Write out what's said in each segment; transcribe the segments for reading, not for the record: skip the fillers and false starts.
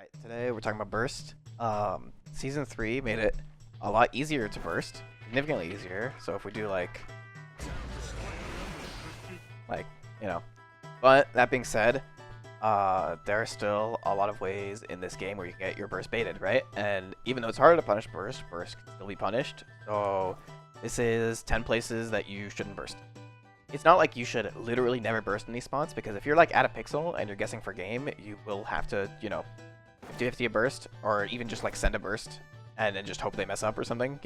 Alright, today we're talking about burst. Season 3 made it a lot easier to burst, significantly easier. So if we do like, you know. But that being said, there are still a lot of ways in this game where you can get your burst baited, right? And even though it's harder to punish burst can still be punished. So this is 10 places that you shouldn't burst. It's not like you should literally never burst in these spots, because if you're like at a pixel and you're guessing for game, you will have to, 50-50 a burst, or even just like send a burst and then just hope they mess up or something,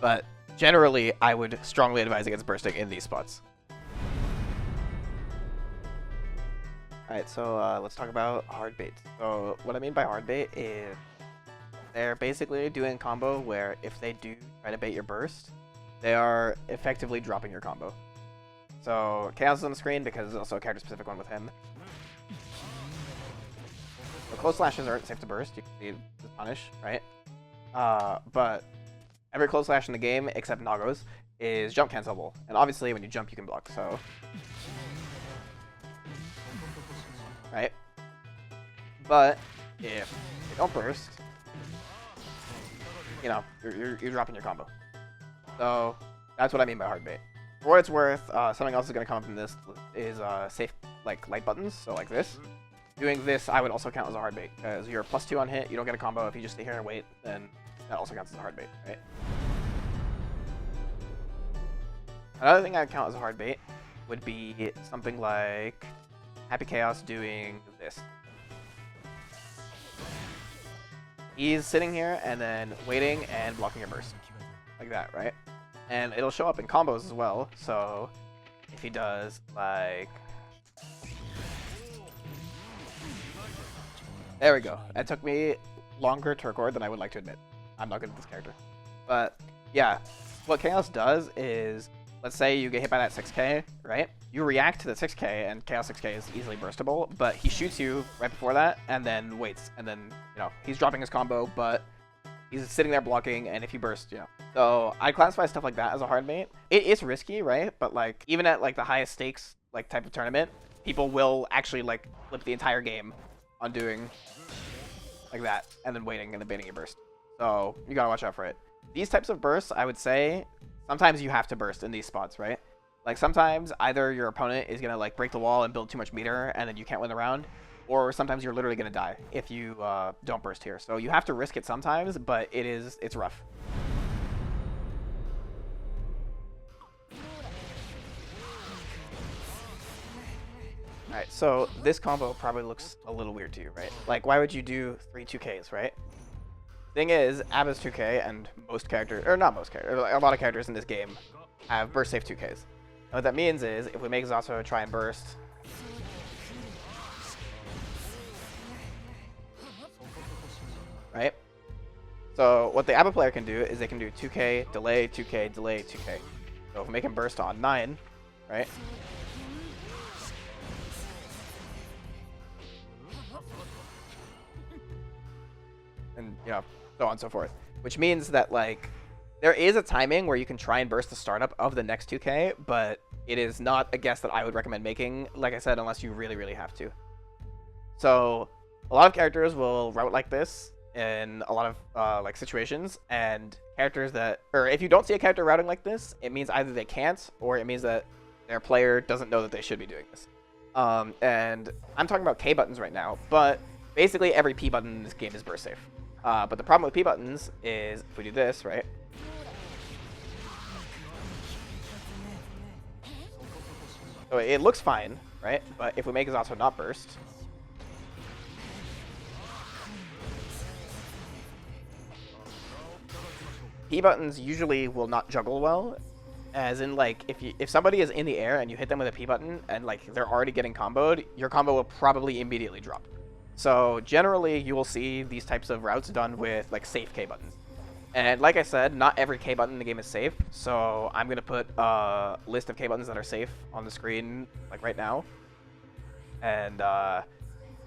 But generally, I would strongly advise against bursting in these spots. Alright, so let's talk about hard baits. So what I mean by hard bait is they're basically doing a combo where if they do try to bait your burst, they are effectively dropping your combo. So Chaos is on the screen because there's also a character-specific one with him. So close slashes aren't safe to burst. You can see the punish, right? But every close slash in the game, except Nago's, is jump cancelable. And obviously, when you jump, you can block. So, right? But if you don't burst, you're dropping your combo. So that's what I mean by hard bait. For what it's worth, something else is going to come up in this is safe light buttons. So like this. Doing this, I would also count as a hard bait, because you're +2 on hit, you don't get a combo. If you just stay here and wait, then that also counts as a hard bait, right? Another thing I would count as a hard bait would be something like Happy Chaos doing this. He's sitting here and then waiting and blocking your burst. Like that, right? And it'll show up in combos as well, so if he does like... There we go. That took me longer to record than I would like to admit. I'm not good at this character. But yeah, what Chaos does is, let's say you get hit by that 6k, right? You react to the 6k, and Chaos 6k is easily burstable, but he shoots you right before that, and then waits, and then, he's dropping his combo, but he's sitting there blocking, and if you burst, So I classify stuff like that as a hard bait. It is risky, right? But even at the highest stakes type of tournament, people will actually flip the entire game on doing like that and then waiting and then baiting your burst. So you gotta watch out for it. These types of bursts, I would say, sometimes you have to burst in these spots, right? Sometimes either your opponent is gonna break the wall and build too much meter and then you can't win the round, or sometimes you're literally gonna die if you don't burst here. So you have to risk it sometimes, but it's rough. Alright, so this combo probably looks a little weird to you, right? Why would you do 3 2Ks, right? Thing is, Abba's 2K and most characters, or not most characters, a lot of characters in this game have burst safe 2Ks. And what that means is, if we make Zato try and burst, right? So what the Abba player can do is they can do 2K, delay, 2K, delay, 2K. So if we make him burst on 9, right? And so on and so forth, which means that there is a timing where you can try and burst the startup of the next 2K, but it is not a guess that I would recommend making, like I said, unless you really, really have to. So a lot of characters will route like this in a lot of situations, and characters or if you don't see a character routing like this, it means either they can't, or it means that their player doesn't know that they should be doing this. And I'm talking about K buttons right now, but basically every P button in this game is burst safe. But the problem with P buttons is, if we do this, right? So it looks fine, right? But if we make Zato not burst, P buttons usually will not juggle well. As in, if somebody is in the air and you hit them with a P button and they're already getting comboed, your combo will probably immediately drop. So generally, you will see these types of routes done with safe K buttons. And like I said, not every K button in the game is safe. So I'm gonna put a list of K buttons that are safe on the screen right now. And yeah,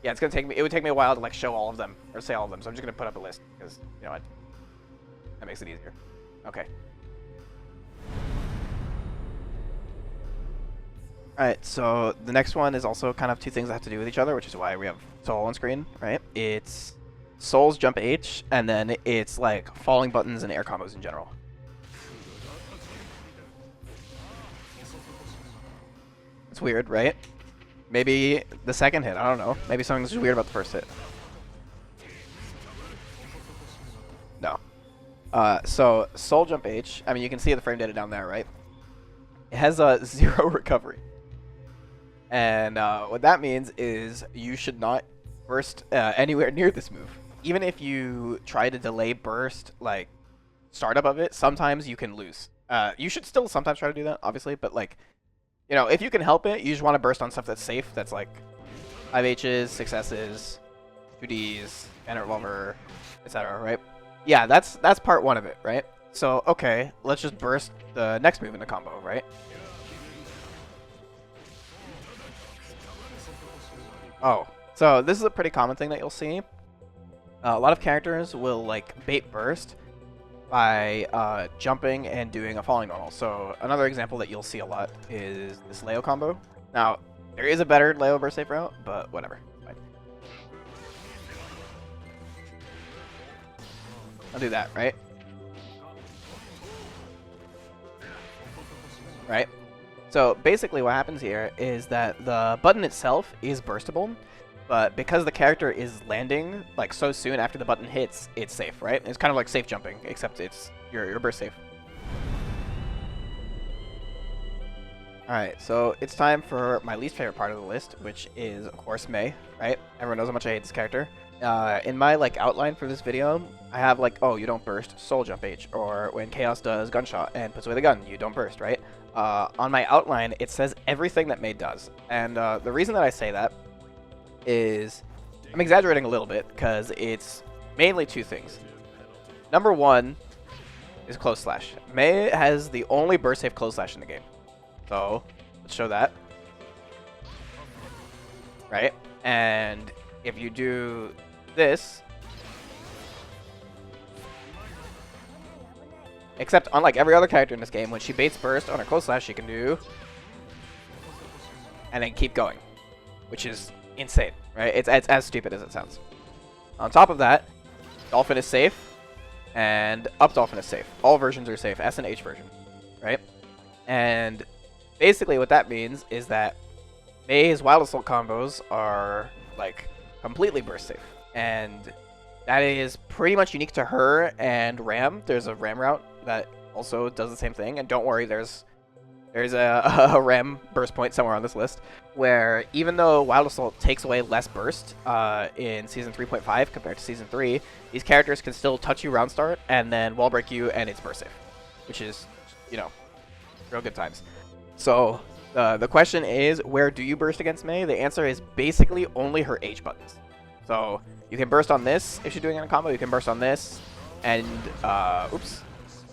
it's gonna take me. It would take me a while to show all of them or say all of them. So I'm just gonna put up a list because that makes it easier. Okay. Alright, so the next one is also kind of two things that have to do with each other, which is why we have Soul on screen, right? It's Soul's jump H, and then it's like falling buttons and air combos in general. It's weird, right? Maybe the second hit, I don't know. Maybe something's weird about the first hit. No. So Soul jump H, I mean, you can see the frame data down there, right? It has a 0 recovery. And what that means is you should not burst anywhere near this move. Even if you try to delay burst, like, startup of it, sometimes you can lose. You should still sometimes try to do that, obviously, but, like, you know, if you can help it, you just want to burst on stuff that's safe, that's, like, 5Hs, 6Ss, 2Ds, Banner Revolver, etc., right? Yeah, that's part one of it, right? So, okay, let's just burst the next move in the combo, right? Oh, so this is a pretty common thing that you'll see. A lot of characters will like bait burst by jumping and doing a falling normal. So another example that you'll see a lot is this Leo combo. Now, there is a better Leo burst safe route, but whatever. Fine. I'll do that, right? Right? So basically what happens here is that the button itself is burstable, but because the character is landing like so soon after the button hits, it's safe, right? It's kind of like safe jumping, except it's your burst safe. Alright, so it's time for my least favorite part of the list, which is, of course, Mei, right? Everyone knows how much I hate this character. In my like outline for this video, I have like, oh, you don't burst Soul Jump H, or when Chaos does Gunshot and puts away the gun, you don't burst, right? On my outline, it says everything that Mei does. And the reason that I say that is, I'm exaggerating a little bit, because it's mainly two things. Number one is Close Slash. Mei has the only burst safe Close Slash in the game. So, let's show that. Right? And if you do this, except unlike every other character in this game, when she baits burst on her Close Slash, she can do and then keep going, which is insane, right? It's as stupid as it sounds. On top of that, Dolphin is safe, and Up Dolphin is safe. All versions are safe, S and H version, right? And basically what that means is that Mei's Wild Assault combos are, like, completely burst safe. And that is pretty much unique to her and Ram. There's a Ram route that also does the same thing. And don't worry, there's a Ram burst point somewhere on this list, where even though Wild Assault takes away less burst in Season 3.5 compared to Season 3, these characters can still touch you round start and then wall break you, and it's burst safe, which is, you know, real good times. So the question is, where do you burst against Mei? The answer is basically only her H buttons. So you can burst on this if she's doing it in a combo. You can burst on this, and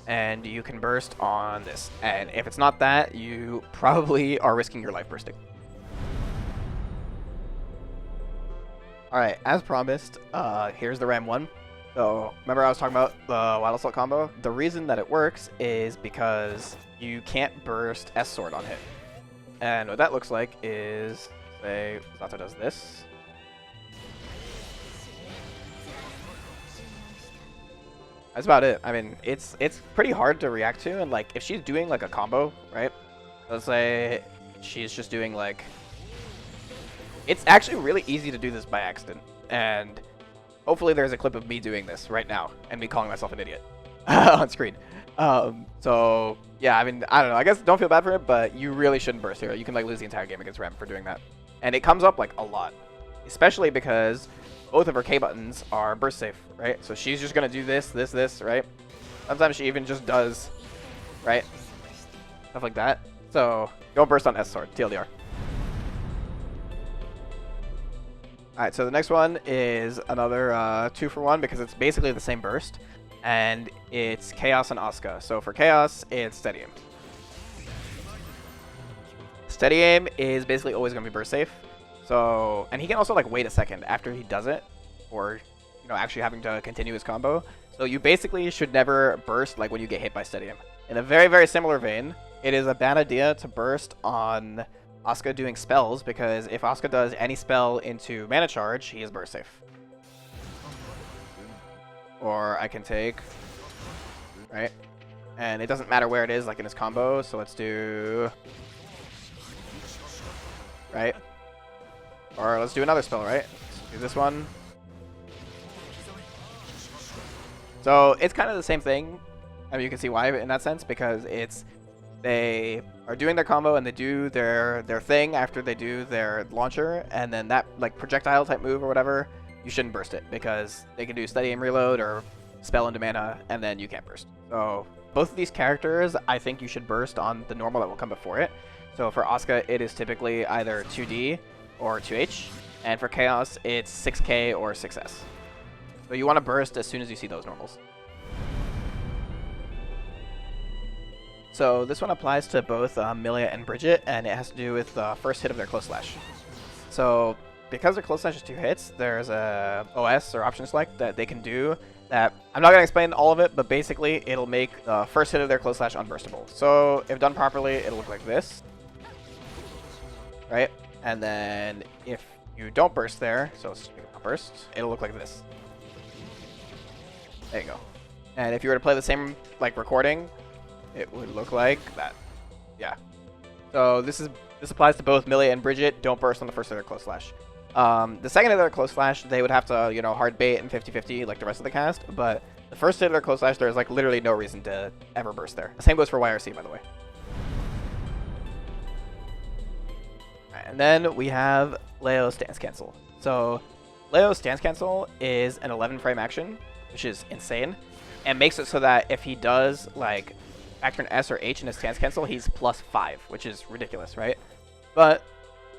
and you can burst on this. And if it's not that, you probably are risking your life bursting. All right, as promised, here's the Ram one. So remember I was talking about the Wild Assault combo? The reason that it works is because you can't burst S Sword on hit. And what that looks like is, say, Zato does this. That's about it. I mean, it's pretty hard to react to, and like if she's doing like a combo, right? Let's say she's just doing like, it's actually really easy to do this by accident, and hopefully there's a clip of me doing this right now and me calling myself an idiot on screen. So yeah, I mean, I don't know. I guess don't feel bad for it, but you really shouldn't burst here. You can like lose the entire game against Rem for doing that, and it comes up like a lot, especially because both of her K buttons are burst safe, right? So she's just gonna do this, right? Sometimes she even just does, right? Stuff like that. So don't burst on S Sword, TLDR. Alright, so the next one is another 2-for-1 because it's basically the same burst. And it's Chaos and Asuka. So for Chaos, it's Steady Aim. Steady Aim is basically always going to be burst safe. So, and he can also like wait a second after he does it, or you know, actually having to continue his combo. So you basically should never burst like when you get hit by Steady Aim. In a very, very similar vein, it is a bad idea to burst on Asuka doing spells, because if Asuka does any spell into mana charge, he is burst safe. or I can take, right? And it doesn't matter where it is, like in his combo. So let's do, right? Or let's do another spell, right? Let's do this one. So it's kind of the same thing. I mean, you can see why in that sense, because they are doing their combo and they do their thing after they do their launcher, and then that like projectile type move or whatever, you shouldn't burst it because they can do steady aim reload or spell into mana, and then you can't burst. So both of these characters, I think you should burst on the normal that will come before it. So for Asuka, it is typically either 2D or 2H, and for Chaos, it's 6K or 6S. So you want to burst as soon as you see those normals. So this one applies to both Milia and Bridget, and it has to do with the first hit of their close slash. So because their close slash is 2 hits, there's a OS or option select that they can do that. I'm not going to explain all of it, but basically it'll make the first hit of their close slash unburstable. So if done properly, it'll look like this, right? And then if you don't burst there, so let's make it not burst, it'll look like this. There you go. And if you were to play the same like recording, it would look like that. Yeah. So this applies to both Milia and Bridget. Don't burst on the first of their close slash. The second of their close slash, they would have to, you know, hard bait and 50-50 like the rest of the cast. But the first hit of their close slash, there's like literally no reason to ever burst there. The same goes for YRC, by the way. Alright, and then we have Leo's Stance Cancel. So Leo's Stance Cancel is an 11 frame action, which is insane, and makes it so that if he does like factor an S or H in his Stance Cancel, he's +5, which is ridiculous, right? But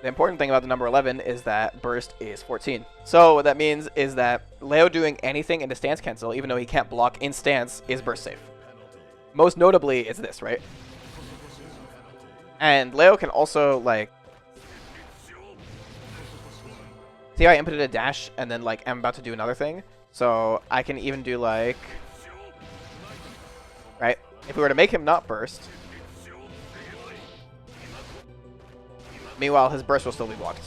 the important thing about the number 11 is that burst is 14. So what that means is that Leo doing anything into Stance Cancel, even though he can't block in stance, is burst safe. Most notably, it's this, right? And Leo can also, like, see how I inputted a dash and then, like, I'm about to do another thing? So I can even do, like, right? If we were to make him not burst, meanwhile his burst will still be blocked,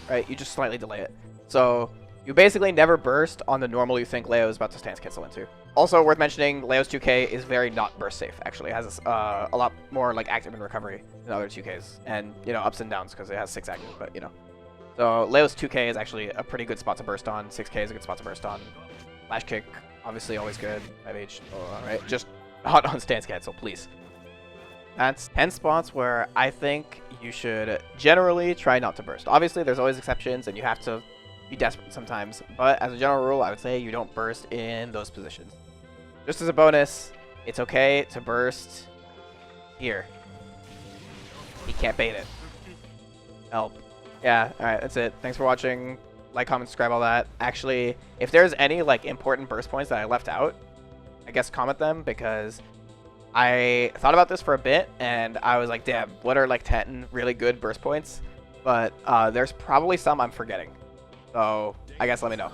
right? You just slightly delay it. So you basically never burst on the normal you think Leo is about to stance cancel into. Also worth mentioning, Leo's 2K is very not burst safe, actually. It has a lot more like active in recovery than other 2Ks, and you know, ups and downs because it has 6 active, but you know. So Leo's 2K is actually a pretty good spot to burst on. 6K is a good spot to burst on. Flash kick, obviously always good. 5H, alright, just not on stance cancel, please. That's 10 spots where I think you should generally try not to burst. Obviously, there's always exceptions, and you have to be desperate sometimes. But as a general rule, I would say you don't burst in those positions. Just as a bonus, it's okay to burst here. He can't bait it. Help. Yeah, alright, that's it. Thanks for watching. Like, comment, subscribe, all that. Actually, if there's any like important burst points that I left out, I guess comment them, because I thought about this for a bit and I was like, damn, what are like 10 really good burst points? But there's probably some I'm forgetting. So I guess let me know.